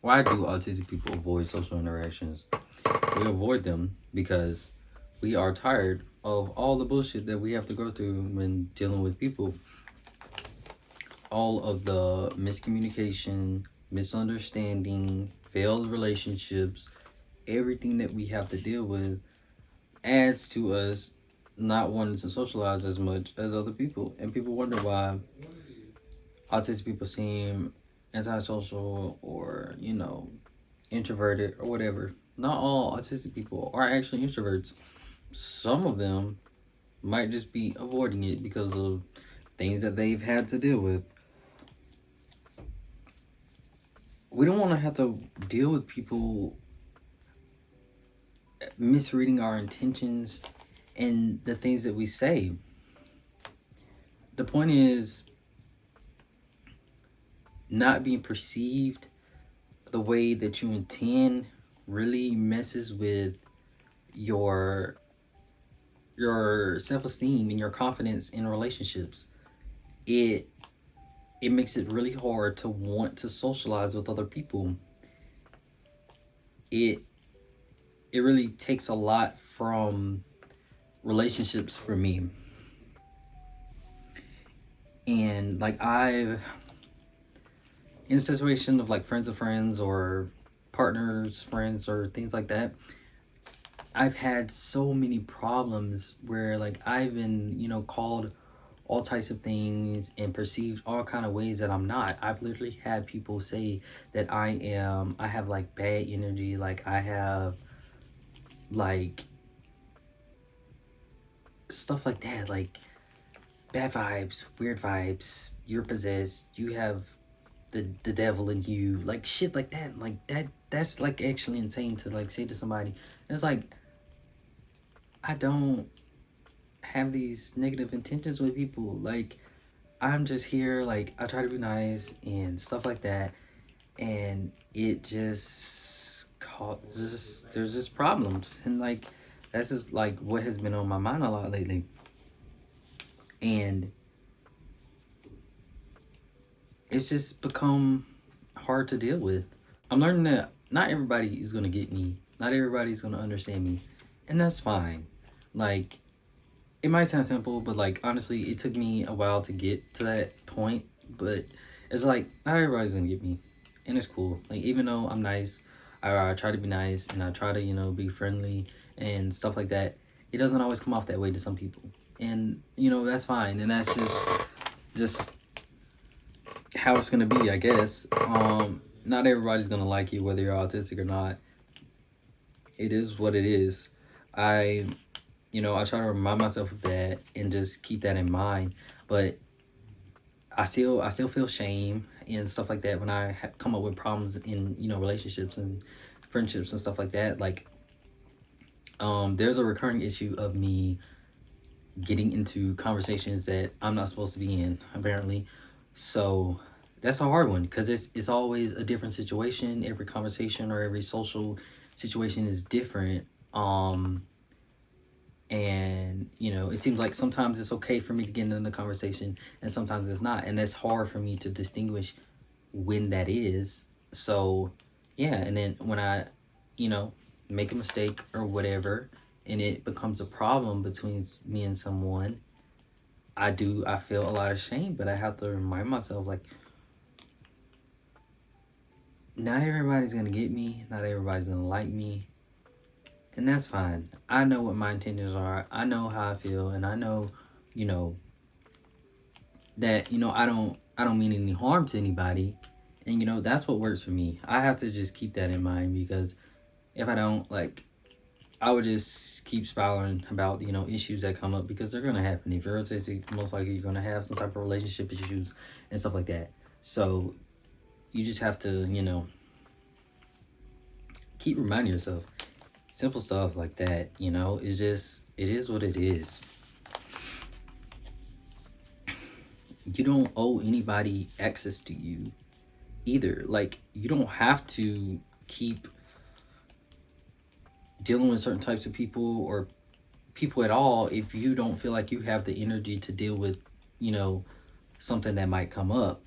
Why do autistic people avoid social interactions? We avoid them because we are tired of all the bullshit that we have to go through when dealing with people. All of the miscommunication, misunderstanding, failed relationships, everything that we have to deal with adds to us not wanting to socialize as much as other people. And people wonder why autistic people seem antisocial or, introverted or whatever. Not all autistic people are actually introverts. Some of them might just be avoiding it because of things that they've had to deal with. We don't want to have to deal with people misreading our intentions and the things that we say. The point is not being perceived the way that you intend really messes with your self-esteem and your confidence in relationships. It it makes it really hard to want to socialize with other people. It it really takes a lot from relationships for me. And like I've in a situation of like friends of friends or partners friends or things like that, I've had so many problems where like I've been, called all types of things and perceived all kind of ways that I'm not. I've literally had people say that I have like bad energy, like I have like stuff like that, like bad vibes, weird vibes, you're possessed, you have the devil in you, like shit like that. Like that's like actually insane to like say to somebody. And it's like I don't have these negative intentions with people. Like I'm just here, like I try to be nice and stuff like that, and it just causes there's just problems. And like that's just like what has been on my mind a lot lately. And it's just become hard to deal with. I'm learning that not everybody is gonna get me, not everybody's gonna understand me, and that's fine. Like it might sound simple, but like honestly, it took me a while to get to that point. But it's like not everybody's gonna get me, and it's cool. Like even though I'm nice, I try to be nice and I try to be friendly and stuff like that. It doesn't always come off that way to some people, and that's fine, and that's just how it's gonna be, I guess. Not everybody's gonna like you whether you're autistic or not. It is what it is. I I try to remind myself of that and just keep that in mind. But I still feel shame and stuff like that when I come up with problems in relationships and friendships and stuff like that. Like there's a recurring issue of me getting into conversations that I'm not supposed to be in, apparently. So that's a hard one because it's always a different situation. Every conversation or every social situation is different. And it seems like sometimes it's okay for me to get into the conversation and sometimes it's not, and that's hard for me to distinguish when that is. So yeah, and then when I you know make a mistake or whatever and it becomes a problem between me and someone, I feel a lot of shame, but I have to remind myself like not everybody's gonna get me, not everybody's gonna like me, and that's fine. I know what my intentions are. I know how I feel, and I know, you know, that I don't mean any harm to anybody, and that's what works for me. I have to just keep that in mind because if I don't, like, I would just keep spiraling about issues that come up because they're gonna happen. If you're autistic, most likely you're gonna have some type of relationship issues and stuff like that. So you just have to keep reminding yourself simple stuff like that. It's just it is what it is. You don't owe anybody access to you either. Like you don't have to keep dealing with certain types of people or people at all if you don't feel like you have the energy to deal with you know something that might come up.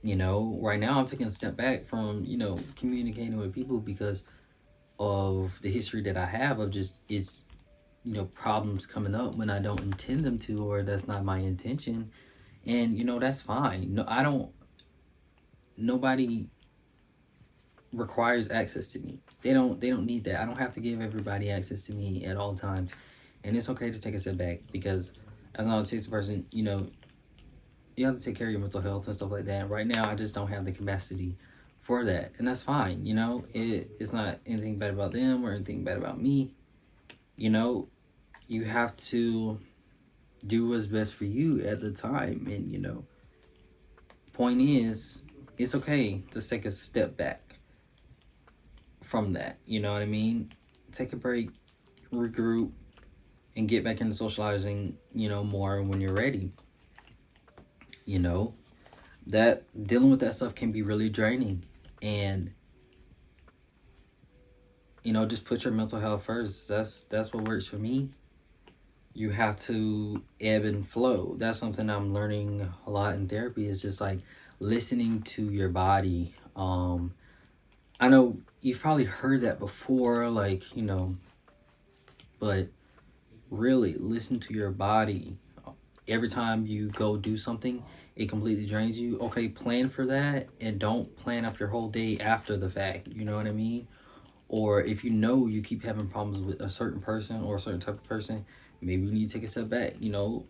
Right now I'm taking a step back from, communicating with people because of the history that I have of just it's problems coming up when I don't intend them to, or that's not my intention. And that's fine. No, I don't nobody requires access to me. They don't need that. I don't have to give everybody access to me at all times. And it's okay to take a step back because as an autistic person, you have to take care of your mental health and stuff like that. Right now I just don't have the capacity for that. And that's fine, it's not anything bad about them or anything bad about me. You know, you have to do what's best for you at the time. And point is, it's okay to take a step back from that. You know what I mean? Take a break, regroup, and get back into socializing, more when you're ready. You know, that dealing with that stuff can be really draining. And, just put your mental health first. That's what works for me. You have to ebb and flow. That's something I'm learning a lot in therapy, is just like listening to your body. I know you've probably heard that before, like, but really listen to your body. Every time you go do something, it completely drains you. Okay, plan for that and don't plan up your whole day after the fact. You know what I mean? Or if you keep having problems with a certain person or a certain type of person, maybe you need to take a step back,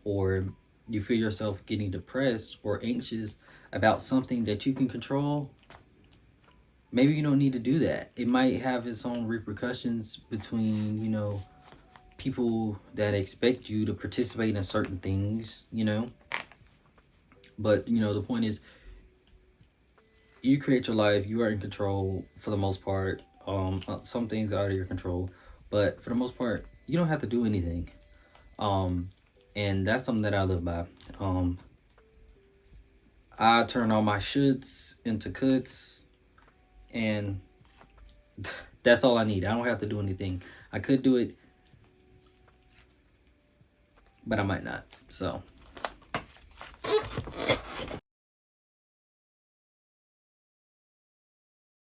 or you feel yourself getting depressed or anxious about something that you can control. Maybe you don't need to do that. It might have its own repercussions between, people that expect you to participate in certain things. But, the point is, you create your life. You are in control for the most part. Some things are out of your control, but for the most part, you don't have to do anything. Um, and that's something that I live by. Um, I turn all my shoulds into coulds, and that's all I need. I don't have to do anything. I could do it, but I might not. So